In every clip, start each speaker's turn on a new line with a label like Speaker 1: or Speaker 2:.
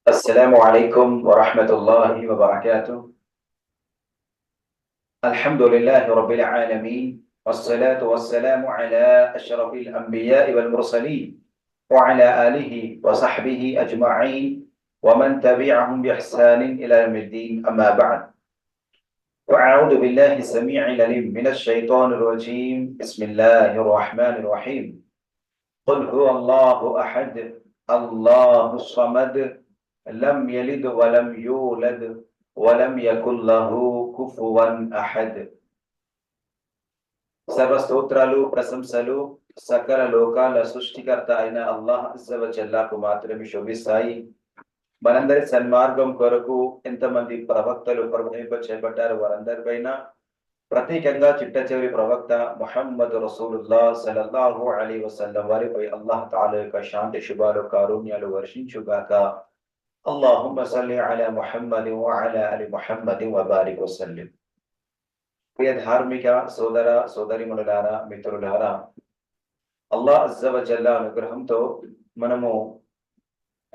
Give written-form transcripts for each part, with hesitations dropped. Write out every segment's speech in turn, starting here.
Speaker 1: السلام عليكم ورحمة الله وبركاته. الحمد لله رب العالمين، والصلاة والسلام على أشرف الأنبياء والمرسلين وعلى آله وصحبه أجمعين ومن تبعهم بإحسان إلى يوم الدين. أما بعد، فأعوذ بالله السميع العليم من الشيطان الرجيم. بسم الله الرحمن الرحيم. قل هو الله أحد الله الصمد لم يلد ولم يولد ولم يكن له كفوا أحد. సర్వ స్తోత్రాలు ప్రశంసలు సకల లోకాల సృష్టికర్త అయిన అల్లాహ్ అజ్జ వ జల్లాకు మాత్రమే శోభిస్తాయి. మనందరి సన్మార్గం కొరకు ఎంతమంది ప్రవక్తలు చేపట్టారు వారందరిపైన ప్రత్యేకంగా చిట్ట చివరి ప్రవక్త ముహమ్మద్ రసూలుల్లాహ్ సల్లల్లాహు అలైహి వసల్లం వారిపై అల్లాహ్ తాలా యొక్క శాంతి శుభాలు కారుణ్యాలు వర్షించుగాక. అల్లాహుమ్మ సల్లి అలా ముహమ్మద్ వ అలా అలి ముహమ్మద్ వ బారిక్ వసల్లిం. ప్రియ ధార్మిక సోదర సోదరిమణులారా, మిత్రులారా, అల్లాహ్ అజ్జ వ జల్లా అనుగ్రహంతో మనము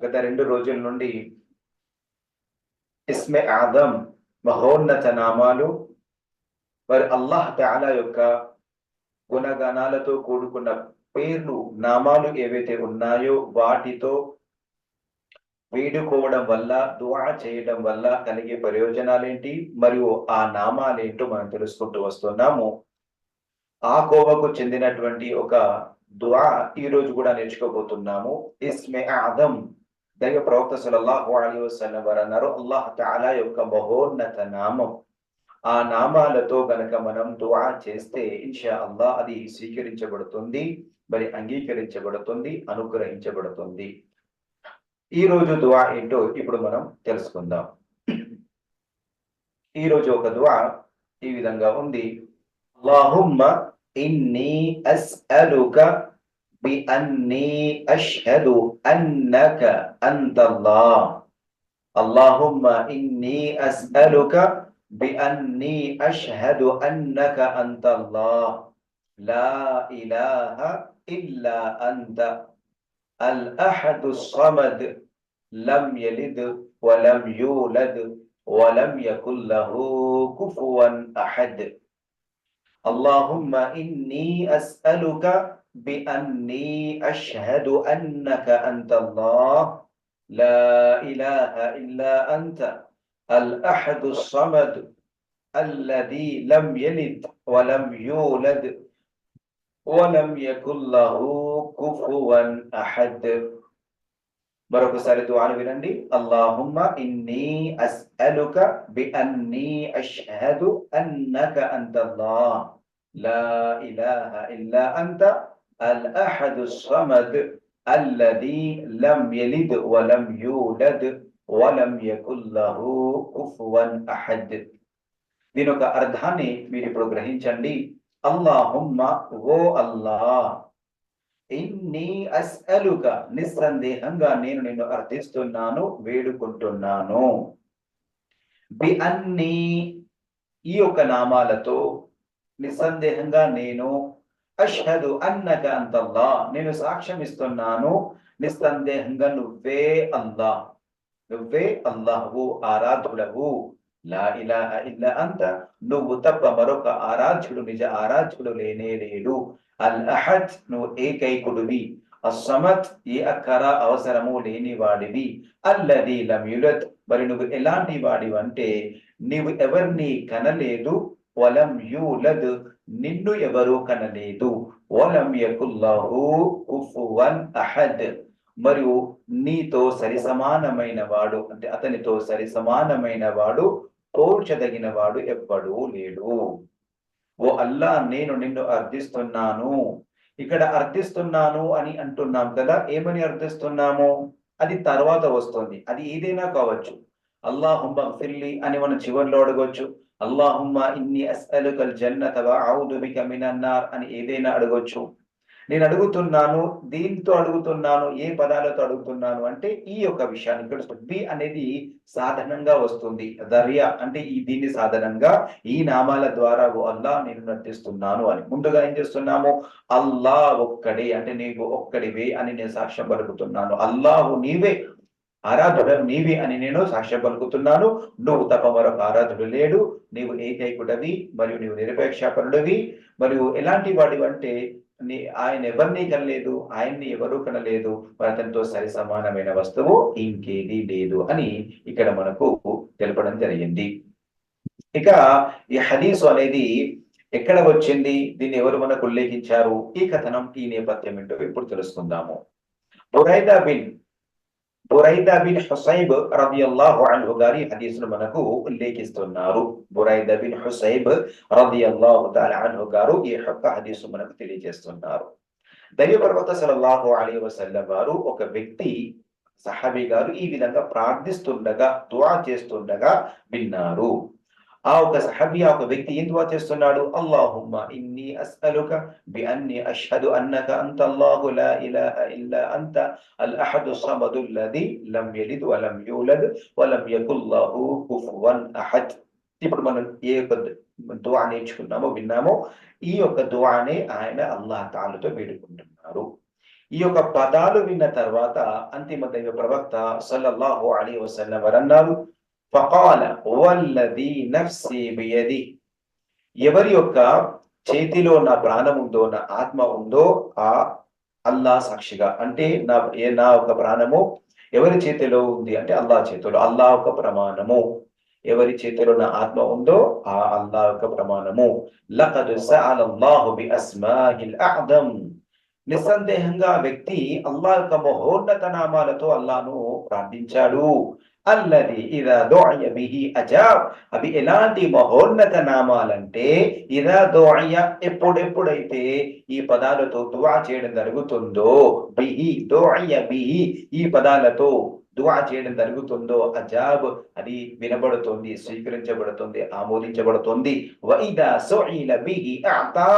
Speaker 1: గత 2 రోజుల నుండి ఇస్మే ఆదం మహోన్నత నామాలు మరి అల్లాహ్ తఆలా యొక్క గుణగణాలతో కూడుకున్న పేర్లు నామాలు ఏవైతే ఉన్నాయో వాటితో వేడుకోవడం వల్ల దుఆ చేయడం వల్ల కలిగే ప్రయోజనాలేంటి మరియు ఆ నామాలేంటో మనం తెలుసుకుంటూ వస్తున్నాము. ఆ కోవకు చెందినటువంటి ఒక దుఆ ఈ రోజు కూడా నేర్చుకోబోతున్నాము. ఇస్మే ఆదం, దైవ ప్రవక్త సల్లల్లాహు అలైహి వసల్లం వారు అన్నారు, అల్లాహ్ తఆలా యొక్క మహోన్నత నామం. ఆ నామాలతో గనక మనం దుఆ చేస్తే ఇన్షా అల్లాహ్ అది స్వీకరించబడుతుంది, మరి అంగీకరించబడుతుంది, అనుగ్రహించబడుతుంది. ఈ రోజు దుఆ ఏంటో ఇప్పుడు మనం తెలుసుకుందాం. ఈ రోజు ఒక దుఆ ఈ విధంగా ఉంది. అల్లాహుమ్మ ఇన్నీ అస్అలుక బిఅన్నీ అష్హదు అన్నక అంతల్లాహ్. అల్లాహుమ్మ ఇన్నీ అస్అలుక బిఅన్నీ అష్హదు అన్నక అంతల్లాహ్ లా ఇలాహ ఇల్లా అంత الأحد الصمد لم يلد ولم يولد ولم يكن له كفوا أحد. اللهم إني أسألك بأني أشهد أنك أنت الله لا إله إلا أنت الأحد الصمد الذي لم يلد ولم يولد ولم يكن له كفوا أحد. మరొకసారి దుఆను వినండి. అల్లాహుమ్మ ఇన్నీ అస్అలుక బిఅన్నీ అష్హదు అన్నక అంతల్లాహ్ లా ఇలాహ ఇల్లా అంత అల్ అహదు స్సమద్ అల్లదీ లం యలిద్ వలం యూలద్ వలం యకున్ లహు కుఫువన్ అహద్. దీని యొక్క అర్థాన్ని మీరు ఇప్పుడు గ్రహించండి. అల్లాహుమ్మ, ఓ అల్లాహ్, ఇన్నీ అస్అలుక, నిస్సందేహంగా నేను నిన్ను అర్థిస్తున్నాను, వేడుకుంటున్నాను. బిఅన్నీ, ఈ యొక్క నామాలతో నిస్సందేహంగా నేను, అష్హదు అన్నక అంతల్లాహ్, నేను సాక్ష్యం ఇస్తున్నాను, నిస్సందేహంగా నువ్వే అల్లాహ్, నువ్వే అల్లాహ్వు, ఆరాధుడవు. లా ఇలాహ ఇల్లా అంత, నువ్వు తప్ప మరొక ఆరాధ్యుడు, నిజ ఆరాధ్యుడు లేనే లేడు. అల్ అహద్, నువ్వు ఏకైకుడివి. అస్సమద్, ఏ అక్కర అవసరము లేని వాడివి. అల్లదీ లం యులద్, మరి నువ్వు ఎలాంటి వాడివి అంటే నీవు ఎవరిని కనలేదు. వలం యూలద్, నిన్ను ఎవరు కనలేదు. వలం యకున్ లహు కుఫువన్ అహద్, మరియు నీతో సరి సమానమైన వాడు అంటే అతనితో సరి సమానమైన వాడు, పోల్చదగిన వాడు ఎవ్వడూ లేడు. ఓ అల్లా, నేను నిన్ను అర్థిస్తున్నాను. ఇక్కడ అర్థిస్తున్నాను అని అంటున్నాం కదా, ఏమని అర్థిస్తున్నాము అది తర్వాత వస్తుంది. అది ఏదైనా కావచ్చు. అల్లాహుమ్మ గ్ఫిర్లీ అని మనం చివర్లో అడగొచ్చు. అల్లాహుమ్మ ఇన్ని అస్అలుకల్ జన్నత వ అఊదు బిక మినన్ నార్ అని ఏదైనా అడగొచ్చు. నేను అడుగుతున్నాను, దీంతో అడుగుతున్నాను, ఏ పదాలతో అడుగుతున్నాను అంటే ఈ యొక్క విషయాన్ని ఇక్కడ బి అనేది సాధనంగా వస్తుంది. దర్యా అంటే దీన్ని సాధనంగా ఈ నామాల ద్వారా ఓ అల్లా నేను నర్తిస్తున్నాను అని. ముందుగా ఏం చేస్తున్నాము, అల్లా ఒక్కడే అంటే నీవు ఒక్కడివే అని నేను సాక్ష్యం పలుకుతున్నాను. అల్లాహు నీవే, ఆరాధుడు నీవే అని నేను సాక్ష్యం పలుకుతున్నాను, నువ్వు తప్ప మరొక ఆరాధుడు లేడు, నీవు ఏకైకుడవి మరియు నీవు నిరపేక్షపరుడివి, మరియు ఎలాంటి వాడివి అంటే ఆయన ఎవరిని కనలేదు, ఆయన్ని ఎవరూ కనలేదు, మరి అతనితో సరి సమానమైన వస్తువు ఇంకేది లేదు అని ఇక్కడ మనకు తెలపడం జరిగింది. ఇక ఈ హదీసు అనేది ఎక్కడ వచ్చింది, దీన్ని ఎవరు మనకు ఉల్లేఖించారు, ఈ కథనం ఈ నేపథ్యం ఏంటో ఇప్పుడు తెలుసుకుందాము. బురైదా బిన్ హుసైబ్ రదియల్లాహు అన్హు గారి హదీసును మనకు ఉల్లేఖిస్తున్నారు. బురైదా బిన్ హుసైబ్ రదియల్లాహు తఆలా అన్హు గారు ఈ యొక్క హదీసు మనకు తెలియజేస్తున్నారు. దైవ ప్రవక్త సల్లల్లాహు అలైహి వసల్లం వారు ఒక వ్యక్తి సహాబీ గారు ఈ విధంగా ప్రార్థిస్తుండగా, దుఆ చేస్తుండగా విన్నారు. ఆ ఒక సహాబీ, ఆ ఒక వ్యక్తి ఏం దుఆ చేస్తున్నాడు, అల్లాహుమ్మా ఇన్నీ అస్అలుక బిఅన్నీ అష్హదు అన్నక అంతల్లాహు లా ఇలాహ ఇల్లా అంత అల్ అహదు సమదుల్లదీ లం యలిద్ వలం యూలద్ వలం యకుల్ లహు కుఫువన్ అహద్. ఇప్పుడు మనం ఏ యొక్క దుఆ నేర్చుకున్నామో విన్నామో, ఈ యొక్క దుఆనే ఆయన అల్లాహ్ తాలాతో వేడుకుంటున్నారు. ఈ యొక్క పదాలు విన్న తర్వాత అంతిమ దైవ ప్రవక్త సల్లల్లాహు అలైహి వసల్లం వారు అన్నారు, ఫకాల వల్లదీ నఫ్సీ బియది, ఎవరి యొక్క చేతిలో నా ప్రాణం ఉందో, నా ఆత్మ ఉందో ఆ అల్లాహ్ సాక్షిగా, అంటే నా ఒక ప్రాణము ఎవరి చేతిలో ఉంది అంటే అల్లాహ్ చేతిలో, అల్లాహ్ ఒక ప్రమాణము, ఎవరి చేతిలో నా ఆత్మ ఉందో ఆ అల్లాహ్ యొక్క ప్రమాణము, లఖద్ సఅలల్లాహు బి అస్మాహిల్ అఅదం, నిస్సందేహంగా వ్యక్తి అల్లాహ్ యొక్క మహోన్నత నామాలతో అల్లాహ్ను ప్రార్థించాడు. అల్లది ఇదా దుఅయ బిహి అజాబ్, అవి ఎలాంటి మహోన్నత నామాలంటే ఇదా దుఅయ, ఎప్పుడెప్పుడైతే ఈ పదాలతో దుఆ చేయడం జరుగుతుందో, బిహి దుఅయ బిహి, ఈ పదాలతో దుఆ చేయడం జరుగుతుందో, అజాబ్, అది వినబడుతుంది, స్వీకరించబడుతుంది, ఆమోదించబడుతుంది. వఇదా సుఇల బిహి అతా,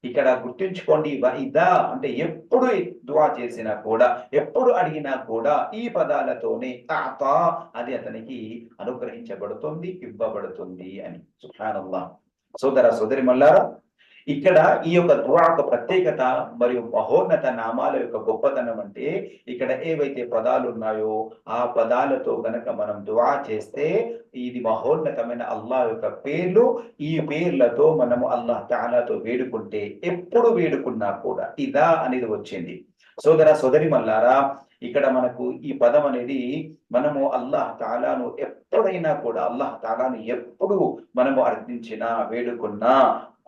Speaker 1: ఇక్కడ గుర్తుంచుకోండి, వఇదా అంటే ఎప్పుడు దుఆ చేసినా కూడా, ఎప్పుడు అడిగినా కూడా ఈ పదాలతోనే అతా, అది అతనికి అనుగ్రహించబడుతుంది, ఇవ్వబడుతుంది అని. సుబ్హానల్లాహ్. సోదర సోదరి మల్లారా, ఇక్కడ ఈ యొక్క దుఆ యొక్క ప్రత్యేకత మరియు మహోన్నత నామాల యొక్క గొప్పతనం అంటే, ఇక్కడ ఏవైతే పదాలు ఉన్నాయో ఆ పదాలతో గనక మనం దుఆ చేస్తే, ఇది మహోన్నతమైన అల్లాహ్ యొక్క పేర్లు, ఈ పేర్లతో మనము అల్లాహ్ తఆలాతో వేడుకుంటే, ఎప్పుడు వేడుకున్నా కూడా ఇదా అనేది వచ్చింది. సోదర సోదరి మల్లారా, ఇక్కడ మనకు ఈ పదం అనేది, మనము అల్లాహ్ తఆలాను ఎప్పుడైనా కూడా, అల్లాహ్ తఆలాను ఎప్పుడు మనము అర్థించినా, వేడుకున్నా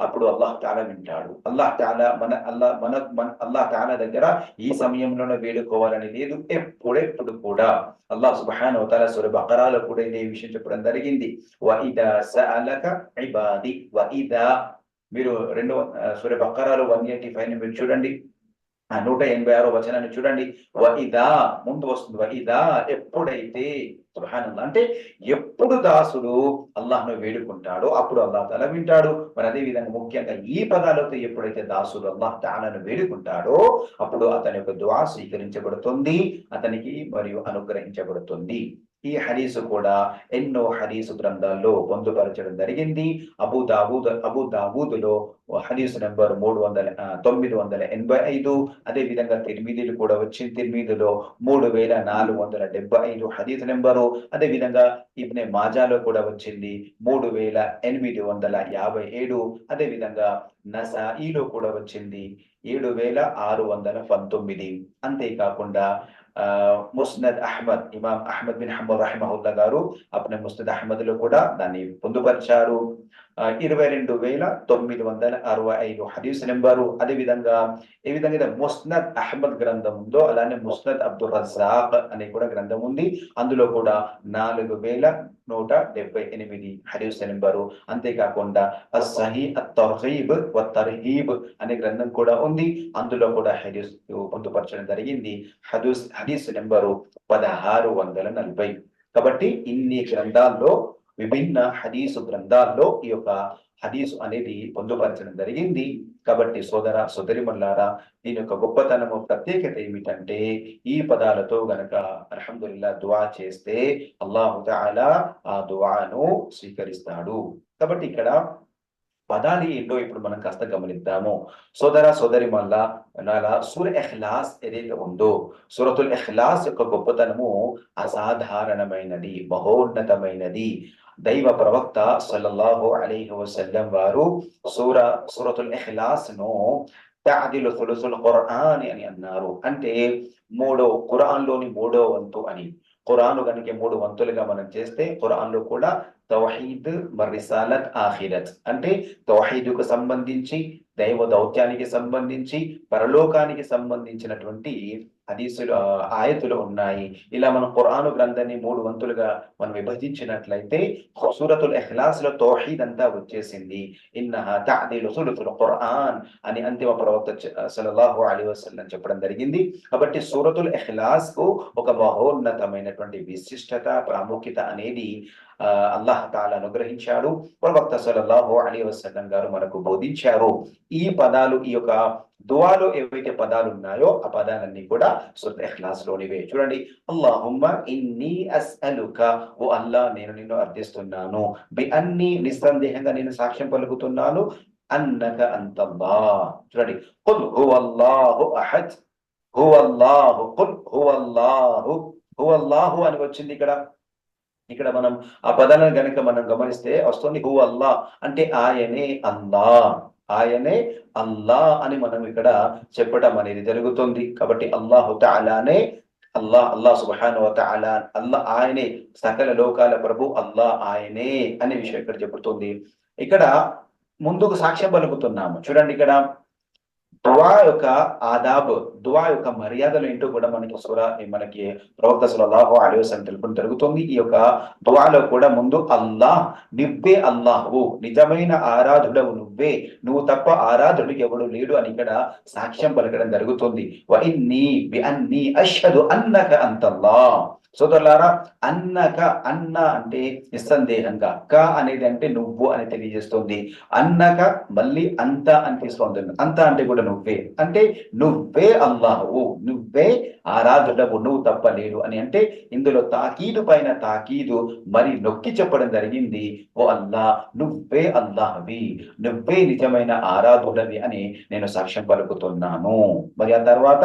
Speaker 1: అప్పుడు అల్లాహ్ తఆలా వింటాడు. అల్లాహ్ తఆలా అల్లాహ్ తఆలా దగ్గర ఈ సమయంలోనే వేడుకోవాలని లేదు, ఎప్పుడెప్పుడు కూడా. అల్లాహ్ సుబ్హానహు వ తఆలా సూరా బఖరాలో కూడా ఇదే విషయం చెప్పడం జరిగింది. వఇదా సఅలక ఇబాది, వఇదా, మీరు సూరా బఖరాలో 185 మీరు చూడండి, 186వ వచనాన్ని చూడండి. వఇదా ముందు వస్తుంది, వఇదా ఎప్పుడైతే, సుబ్హానల్లాహ్, అంటే ఎప్పుడు దాసుడు అల్లాహ్ను వేడుకుంటాడో అప్పుడు అల్లాహ్ తఆలా వింటాడు. మరి అదే విధంగా ముఖ్యంగా ఈ పదాలతో ఎప్పుడైతే దాసుడు అల్లాహ్ తఆలాను వేడుకుంటాడో అప్పుడు అతని యొక్క దుఆ స్వీకరించబడుతుంది, అతనికి మరియు అనుగ్రహించబడుతుంది. ఈ హదీసు కూడా ఎన్నో హదీసు గ్రంథాల్లో పొందుపరచడం జరిగింది. అబూ దావూదులో హదీసు నెంబర్ 985, అదే విధంగా తిర్మిదీలో కూడా వచ్చింది. తిర్మిదీలో 3475 హదీసు నెంబరు, అదే విధంగా ఇబ్నే మాజాలో కూడా వచ్చింది 3857, అదే విధంగా నసాఈలో కూడా వచ్చింది 7619. అంతేకాకుండా ముస్నద్ అహ్మద్, ఇమాం అహ్మద్ బిన్ హంబల్ రహిమహుల్లా గారు అప్నే ముస్నద్ అహ్మద్ లో కూడా దాన్ని పొందుపరిచారు. 22965 హదీస్ నెంబరు. అదే విధంగా ఏ విధంగా ముస్నద్ అహ్మద్ గ్రంథం ఉందో అలానే ముస్నద్ అబ్దుల్ రజాక్ అనే కూడా గ్రంథం ఉంది, అందులో కూడా 4178 హదీస్ నెంబరు. అంతేకాకుండా అస్-సహీహ్ అత్-తర్గీబ్ వత్-తర్హీబ్ అనే గ్రంథం కూడా ఉంది, అందులో కూడా హదీస్ పొందుపరచడం జరిగింది. హదీస్ నెంబరు 1640. కాబట్టి ఇన్ని గ్రంథాల్లో, విభిన్న హదీసు గ్రంథాల్లో ఈ యొక్క హదీసు అనేది పొందుపరచడం జరిగింది. కాబట్టి సోదర సోదరిమల్లారా, దీని యొక్క గొప్పతనము, ప్రత్యేకత ఏమిటంటే, ఈ పదాలతో గనక అల్హమ్దులిల్లాహ్ దుఆ చేస్తే అల్లాహు తఆలా ఆ దుఆను స్వీకరిస్తాడు. కాబట్టి ఇక్కడ పదాలు ఏంటో ఇప్పుడు మనం కాస్త గమనిద్దాము. సోదర సోదరి మళ్ళా సూర ఇఖ్లాస్ ఏదైతే ఉందో, సూరతుల్ ఇఖ్లాస్ యొక్క గొప్పతనము అసాధారణమైనది, మహోన్నతమైనది. దైవ ప్రవక్త సల్లల్లాహు అలైహి వసల్లం వారు సూరతుల్ ఇఖ్లాస్ ను తఅదిలు సులుసుల్ ఖురాన్ అని అన్నారు. అంటే ఖురాన్లోని మూడో వంతు అని. ఖురాన్ కనుక 3 వంతులుగా మనం చేస్తే ఖురాన్లో కూడా తౌహీద్, రిసాలత్, ఆఖిరత్ అంటే తౌహీదుకు సంబంధించి, దైవ దౌత్యానికి సంబంధించి, పరలోకానికి సంబంధించినటువంటి హదీసులు ఆయతులు ఉన్నాయి. ఇలా మనం ఖురాను గ్రంథాన్ని 3 వంతులుగా మనం విభజించినట్లయితే సూరతుల్ ఇఖ్లాస్ లో తౌహీద్ అంతా వచ్చేసింది. ఇన్నహా తఅదిలు సులుసుల్ ఖురాన్ అని అంతిమ ప్రవక్త సల్లల్లాహు అలైహి వసల్లం చెప్పడం జరిగింది. కాబట్టి సూరతుల్ ఇఖ్లాస్ కు ఒక మహోన్నతమైనటువంటి విశిష్టత, ప్రాముఖ్యత అనేది అల్లాహ్ తాలా అనుగ్రహించాడు. ప్రవక్త సల్లల్లాహు అలైహి వసల్లం గారు మనకు బోధించారు. ఈ పదాలు, ఈ యొక్క దువాలో ఏవైతే పదాలు ఉన్నాయో ఆ పదాలన్నీ కూడా సూరత్ ఇఖ్లాస్ లోనివే. చూడండి, అల్లాహుమ్మ ఇన్నీ అస్అలుక, ఓ అల్లా నేను నిన్ను అర్థిస్తున్నాను, బి అన్ని నిస్సందేహంగా నేను సాక్ష్యం పలుకుతున్నాను, అన్నక అంతల్లాహ్. చూడండి, ఖుల్ హువల్లాహు అహద్, హువల్లాహు, ఖుల్ హువల్లాహు, హువల్లాహు అని వచ్చింది ఇక్కడ. ఇక్కడ మనం ఆ పదాలను గనుక మనం గమనిస్తే వస్తుంది హు అల్లా అంటే ఆయనే అల్లా, ఆయనే అల్లా అని మనం ఇక్కడ చెప్పడం అనేది జరుగుతుంది. కాబట్టి అల్లాహు తఆలానే అల్లా సుబ్హానహు వ తఆలా, అల్లా ఆయనే, సకల లోకాల ప్రభు అల్లా ఆయనే అనే విషయం ఇక్కడ చెబుతుంది. ఇక్కడ ముందుకు సాక్ష్యం పలుకుతున్నాము. చూడండి, ఇక్కడ దువా యొక్క ఆదాబ్, దువా యొక్క మర్యాదలు ఏంటో కూడా మనకి ప్రవక్త సల్లల్లాహు అలైహి వసల్లం తెలుపడం జరుగుతుంది. ఈ యొక్క దువాలో కూడా ముందు అల్లాహ్, నువ్వే అల్లాహు, నిజమైన ఆరాధుడవు నువ్వే, నువ్వు తప్ప ఆరాధుడికి ఎవడు లేడు అని ఇక్కడ సాక్ష్యం పలకడం జరుగుతుంది. వ ఇన్నీ బి అన్నీ అష్హదు అన్నక అంతల్లాహ్. సోదరులారా, అన్నక, అన్న అంటే నిస్సందేహంగా, క అనేది అంటే నువ్వు అని తెలియజేస్తుంది. అన్నక మళ్ళీ అంత అని తీసుకుంటుంది. అంత అంటే కూడా నువ్వే, అంటే నువ్వే అల్లాహు, నువ్వే ఆరాధుడవు, నువ్వు తప్ప లేడు అని. అంటే ఇందులో తాకీదు పైన తాకీదు మరి నొక్కి చెప్పడం జరిగింది. ఓ అల్లా, నువ్వే అల్లాహవి, నువ్వే నిజమైన ఆరాధుడవి అని నేను సాక్ష్యం పలుకుతున్నాను. మరి ఆ తర్వాత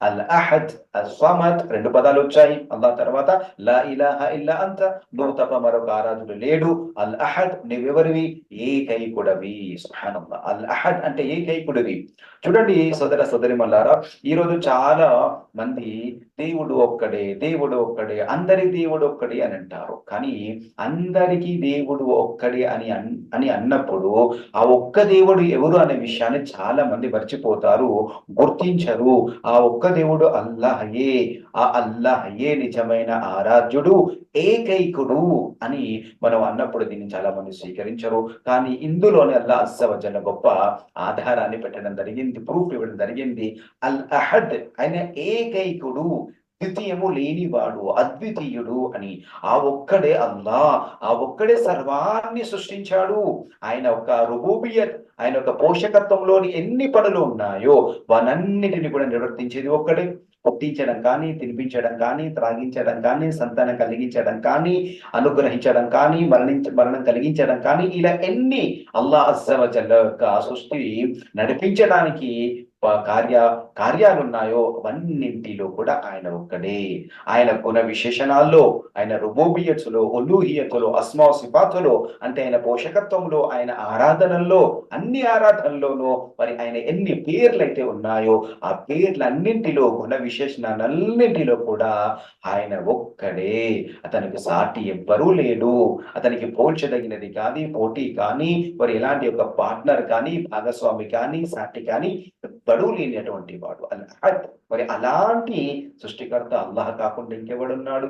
Speaker 1: అల్ అహద్, అల్ సమద్, 2 పదాలు వచ్చాయి. అల్లా తర్వాత లా ఇలాహ ఇల్లా అంత, నువ్వు తప్ప మరొక ఆరాధుడు లేడు. అల్ అహద్, నువ్వెవరివి? ఏకైకుడవి. సుబ్హానల్లాహ్, అల్ అహద్ అంటే ఏకైకుడివి. చూడండి సోదర సోదరిమల్లారా, ఈరోజు చాలా మంది దేవుడు ఒక్కడే, దేవుడు ఒక్కడే, అందరి దేవుడు ఒక్కడే అని అంటారు. కానీ అందరికీ దేవుడు ఒక్కడే అని అన్నప్పుడు ఆ ఒక్క దేవుడు ఎవరు అనే విషయాన్ని చాలా మంది మర్చిపోతారు, గుర్తించరు. ఆ ఒక్క దేవుడు అల్లాహయే, ఆ అల్లాహయే నిజమైన ఆరాధ్యుడు, ఏకైకుడు అని మనం అన్నప్పుడు దీన్ని చాలా మంది స్వీకరించరు. కానీ ఇందులోనే అల్లాహ్ అస్స వజల్ల గొప్ప ఆధారాన్ని పెట్టడం జరిగింది, ప్రూఫ్ ఇవ్వడం జరిగింది. అల్ అహద్ ఆయన ఏకైకుడు, ద్వితీయము లేనివాడు, అద్వితీయుడు అని. ఆ ఒక్కడే అల్లా, ఆ ఒక్కడే సర్వాన్ని సృష్టించాడు. ఆయన ఒక రుబూబియత్, ఆయన ఒక పోషకత్వంలోని ఎన్ని పనులు ఉన్నాయో వానన్నిటిని కూడా నిర్వర్తించేది ఒక్కడే. పుట్టించడం కానీ, తినిపించడం కానీ, త్రాగించడం కానీ, సంతానం కలిగించడం కానీ, అనుగ్రహించడం కానీ, మరణం కలిగించడం కానీ, ఇలా ఎన్ని అల్లాహ్ అస్స వజల్ల యొక్క సృష్టి నడిపించడానికి కార్యాలు ఉన్నాయో అవన్నింటిలో కూడా ఆయన ఒక్కడే. ఆయన గుణ విశేషణాల్లో, ఆయన రుబూబియత్తులో, ఉలూహియత్తులో, అస్మా సిఫాతులో, అంటే ఆయన పోషకత్వంలో, ఆయన ఆరాధనల్లో, అన్ని ఆరాధనల్లోనూ మరి ఆయన ఎన్ని పేర్లైతే ఉన్నాయో ఆ పేర్లన్నింటిలో, గుణ విశేషణాలన్నింటిలో కూడా ఆయన ఒక్కడే. అతనికి సాటి ఎవ్వరూ లేడు. అతనికి పోల్చదగినది కానీ, పోటీ కానీ, మరి ఎలాంటి ఒక పార్ట్నర్ కానీ, భాగస్వామి కానీ, సాటి కానీ ఎవ్వడూ లేనటువంటి వాడు అల్ అహద్. మరి అలాంటి సృష్టికర్త అల్లాహ్ కాకుండా ఇంకెవడున్నాడు?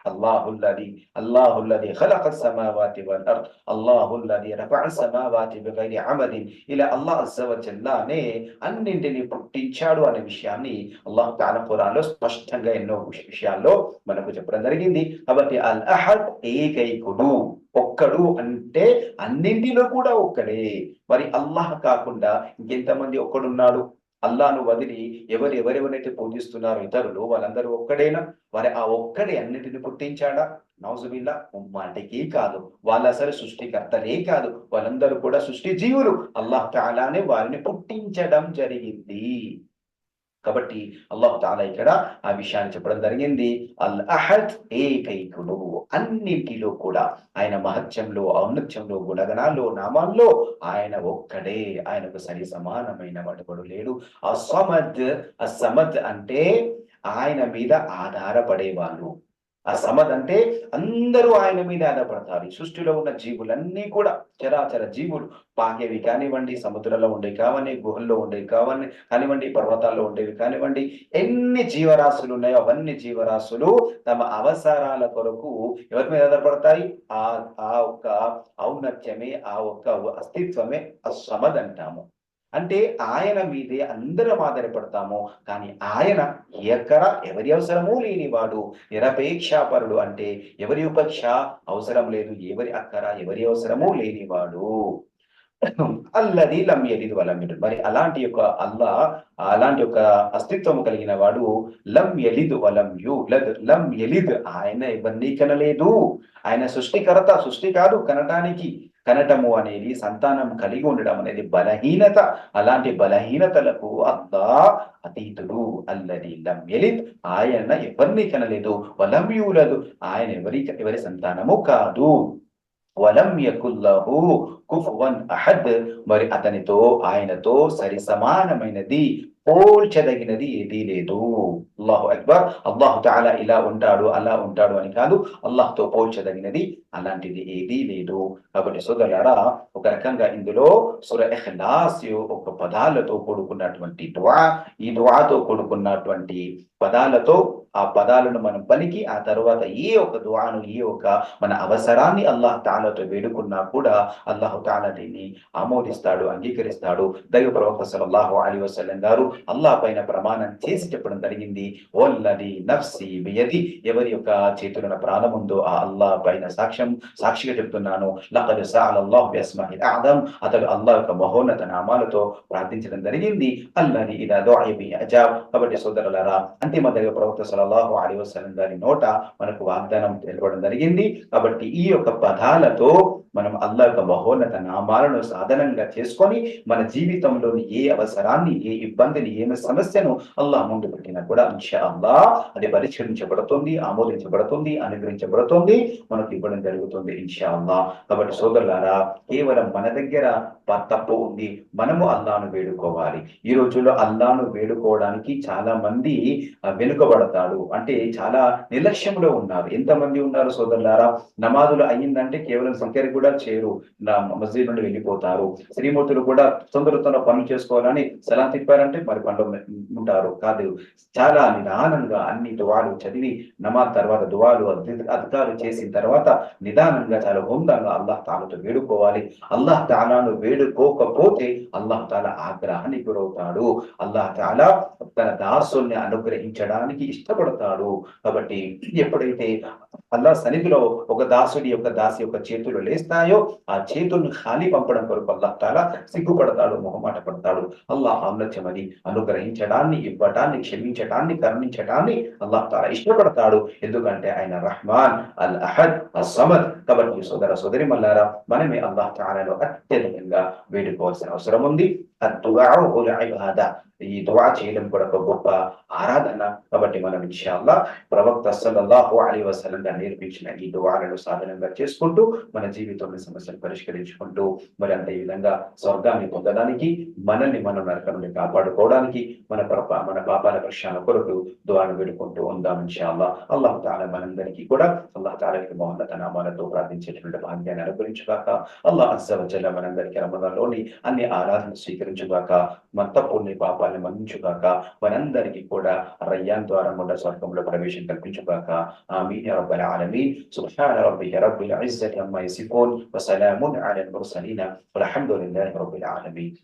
Speaker 1: అల్లాహుల్లది ఖలఖస్ సమావాతి వల్ అర్ద్, అల్లాహుల్లది రఫఅస్ సమావాతి బిగైరి అమదిన్. ఇలా అల్లాహ్ అస్స వజల్లానే అన్నింటినీ పుట్టించాడు అనే విషయాన్ని అల్లాహ్ తఆలా ఖురాన్లో స్పష్టంగా ఎన్నో విషయాల్లో మనకు చెప్పడం జరిగింది. కాబట్టి అల్ అహద్ ఏకైకుడు, ఒక్కడు అంటే అన్నింటిలో కూడా ఒక్కడే. మరి అల్లాహ్ కాకుండా ఇంకెంతమంది ఒక్కడున్నాడు? అల్లాను వదిలి ఎవరెవరైతే పూజిస్తున్నారో ఇతరులు వాళ్ళందరూ ఒక్కడేనా? మరి ఆ ఒక్కడే అన్నిటిని పుట్టించాడా? నౌజుబిల్లా ముమ్మాటికి కాదు. వాళ్ళు అసలు సృష్టికర్తలే కాదు. వాళ్ళందరూ కూడా సృష్టి జీవులు. అల్లాహ్ తఆలానే వారిని పుట్టించడం జరిగింది. కాబట్టి అల్లాహ్ తఆలా ఇక్కడ ఆ విషయాన్ని చెప్పడం జరిగింది. అల్ అహద్, ఏకైకుడు. అన్నింటిలో కూడా ఆయన మహత్యంలో, ఔన్నత్యంలో, గుణగణాల్లో, నామాల్లో ఆయన ఒక్కడే. ఆయనకు సరి సమానమైన వాడెవడు లేడు. అస్సమద్ అంటే ఆయన మీద ఆధారపడేవాళ్ళు. సమద్ అంటే అందరూ ఆయన మీద ఆధారపడతారు. ఈ సృష్టిలో ఉన్న జీవులన్నీ కూడా చరాచర జీవులు, పాకేవి కానివ్వండి, సముద్రంలో ఉండేవి కావండి, గుహల్లో ఉండేవి కానివ్వండి, పర్వతాల్లో ఉండేవి కానివ్వండి, ఎన్ని జీవరాశులు ఉన్నాయో అవన్నీ జీవరాశులు తమ అవసరాల కొరకు ఎవరి మీద ఆధారపడతాయి? ఆ ఆ ఒక్క ఔన్నత్యమే, ఆ ఒక్క అస్తిత్వమే అస్సమద్ అంటాము. అంటే ఆయన మీదే అందరం ఆధారపడతాము. కానీ ఆయన ఎవరి అవసరమూ లేనివాడు, నిరపేక్షాపరుడు. అంటే ఎవరి ఉపేక్ష అవసరం లేదు, ఎవరి అక్కర ఎవరి అవసరమూ లేనివాడు. అల్లది లం యలిద్ వలం యూలద్. మరి అలాంటి యొక్క అలాంటి యొక్క అస్తిత్వం కలిగిన వాడు లం యలిద్ వలం యూలద్. లం యలిద్ ఆయన ఎవరిని కనలేదు. ఆయన సృష్టికర్త, సృష్టి కాదు కనటానికి. కనటము అనేది సంతానం కలిగి ఉండడం అనేది బలహీనత. అలాంటి బలహీనతలకు అల్లాహ్ అతీతుడు. అల్లది లం యలిద్ ఆయన ఎవరిని కనలేదు. వలం యూలద్ ఆయన ఎవరి సంతానము కాదు. వలం యకుల్లహు కుఫువన్ అహద్ మరి అతనితో ఆయనతో సరి సమానమైనది, పోల్చదగినది ఏదీ లేదు. అల్లాహు అక్బర్. అల్లాహు తఆలా ఇలా ఉంటాడు, అలా ఉంటాడు అని కాదు. అల్లాహ్‌తో పోల్చదగినది అలాంటిది ఏదీ లేదు. కాబట్టి సోదరులారా, ఒక రకంగా ఇందులో సూర ఇఖ్లాస్ ఒక పదాలతో కూడుకున్నటువంటి దుఆ. ఈ దుఆతో కూడుకున్నటువంటి పదాలతో ఆ పదాలను మనం పలికి ఆ తర్వాత ఏ ఒక దుఆను, ఏ ఒక మన అవసరాన్ని అల్లాహ్ తఆలాతో వేడుకున్నా కూడా అల్లాహు తఆలా దీన్ని ఆమోదిస్తాడు, అంగీకరిస్తాడు. దైవ ప్రవక్త సల్లల్లాహు అలైహి వసల్లం గారు అల్లాహ్ పైన ప్రమాణం చేసి చెప్పడం జరిగింది. వల్లది నఫ్సి బియది ఎవరి యొక్క చేతులను ప్రాణం ఉందో ఆ అల్లాహ్ పైన సాక్షిగా చెప్తున్నాను. లఖద్ సఅలల్లాహు బిస్మిహిల్ అఅదమ్ అతడు అల్లాహ్ యొక్క మహోన్నత నామాలతో ప్రార్థించడం జరిగింది. అల్లది ఇదా దుఆ బి అజాబ్. కాబట్టి సోదరులారా, అంతిమ దైవ ప్రవక్త సల్లల్లాహు అలైహి వసల్లం గారి నోట మనకు వాగ్దానం తెలపడం జరిగింది. కాబట్టి ఈ యొక్క పదాలతో మనం అల్లాహ్ యొక్క మహోన్నత నామాలను సాధనంగా చేసుకొని మన జీవితంలోని ఏ అవసరాన్ని, ఏ ఇబ్బందిని, ఏ సమస్యను అల్లాహ్ ముందు పెట్టినా కూడా ఇన్షాఅల్లాహ్ అది పరిష్కరించబడుతుంది, ఆమోదించబడుతుంది, అనుగ్రహించబడుతుంది, మనకు ఇవ్వడం జరుగుతుంది ఇన్షాఅల్లాహ్. కాబట్టి సోదరులారా, కేవలం మన దగ్గర తప్పు ఉంది, మనము అల్లాహ్ను వేడుకోవాలి. ఈ రోజుల్లో అల్లాహ్ను వేడుకోవడానికి చాలా మంది వెనుకబడతాడు. అంటే చాలా నిర్లక్ష్యంలో ఉన్నారు. ఎంతమంది ఉన్నారు సోదరులారా? నమాజులు అయ్యిందంటే కేవలం సిక్కరి కూడా చేరు, మస్జిద్ నుండి వెళ్ళిపోతారు. శ్రీమూర్తులు కూడా తొందరతో పనులు చేసుకోవాలని సలాం తిప్పారంటే మరి పనులు ఉంటారు కాదు. చాలా నిదానంగా అన్ని దువాలు చదివి నమాజ్ తర్వాత దువాలు అద్కారు చేసిన తర్వాత నిదానంగా చాలా హుందాగా అల్లాహ్ తాలాతో వేడుకోవాలి. అల్లాహ్ తాలాను వేడుకోకపోతే అల్లాహ్ తాలా ఆగ్రహానికి గురవుతాడు. అల్లాహ్ తాలా తన దాసుల్ని అనుగ్రహించడానికి ఇష్టపడతాడు. కాబట్టి ఎప్పుడైతే అల్లాహ్ సన్నిధిలో ఒక దాసుడి యొక్క దాసి యొక్క చేతులు లేస్తాయో ఆ చేతులను ఖాళీ పంపడం కొరకు అల్లాహ్ తాలా సిగ్గుపడతాడు, మొహమాట పడతాడు. అల్లాహ్ ఔన్నత్యం అది అనుగ్రహించడాన్ని, ఇవ్వటాన్ని, క్షమించటాన్ని, కరుణించటాన్ని అల్లాహ్ తాలా ఇష్టపడతాడు. ఎందుకంటే ఆయన రహ్మాన్, అల్ అహద్, అస్సమద్. కాబట్టి సోదర సోదరి మల్లారా, మనమే అల్లాహ్ తాలాను అత్యధికంగా వేడుకోవాల్సిన అవసరం ఉంది. అద్దుఆఉ హుల్ ఇబాదా. ఈ దుఆ చేయడం కూడా ఒక గొప్ప ఆరాధన. కాబట్టి మనం ఇన్షాఅల్లాహ్ ప్రవక్త సల్లల్లాహు అలైహి వసల్లం గారు నేర్పించిన ఈ దుఆలను సాధనంగా చేసుకుంటూ మన జీవితంలో సమస్యలు పరిష్కరించుకుంటూ మరి అంతే విధంగా స్వర్గాన్ని పొందడానికి, మనల్ని మనం నరకం నుండి కాపాడుకోవడానికి, మన పాపాల ప్రక్షాళన కొరకు దుఆను వేడుకుంటూ ఉందాం ఇన్షాఅల్లాహ్. అల్లాహ్ తాలా మనందరికీ కూడా అల్లాహ్ తాలాకి మహోన్నత నామాలతో ప్రార్థించేటువంటి భాగ్యాన్ని అనుగ్రహించుగాక. అల్లాహ్ అజ్జ వ జల్ల మనందరికీ రమదాన్‌లోని అన్ని ఆరాధనలు స్వీకరించుగాక. మన తప్పుల్ని, పాపాలని మన్నించుగాక. మనందరికీ కూడా రయ్యాన్ ద్వారా గుండా స్వర్గంలో ప్రవేశం కల్పించుగాక. ఆమీన్ యా రబ్బల్ ఆలమీన్. సుబ్హాన రబ్బిక రబ్బిల్ ఇజ్జతి అమ్మా యసిఫూన్. వసలామున్ అలల్ ముర్సలీన్. వల్హమ్దులిల్లాహి రబ్బిల్ ఆలమీన్.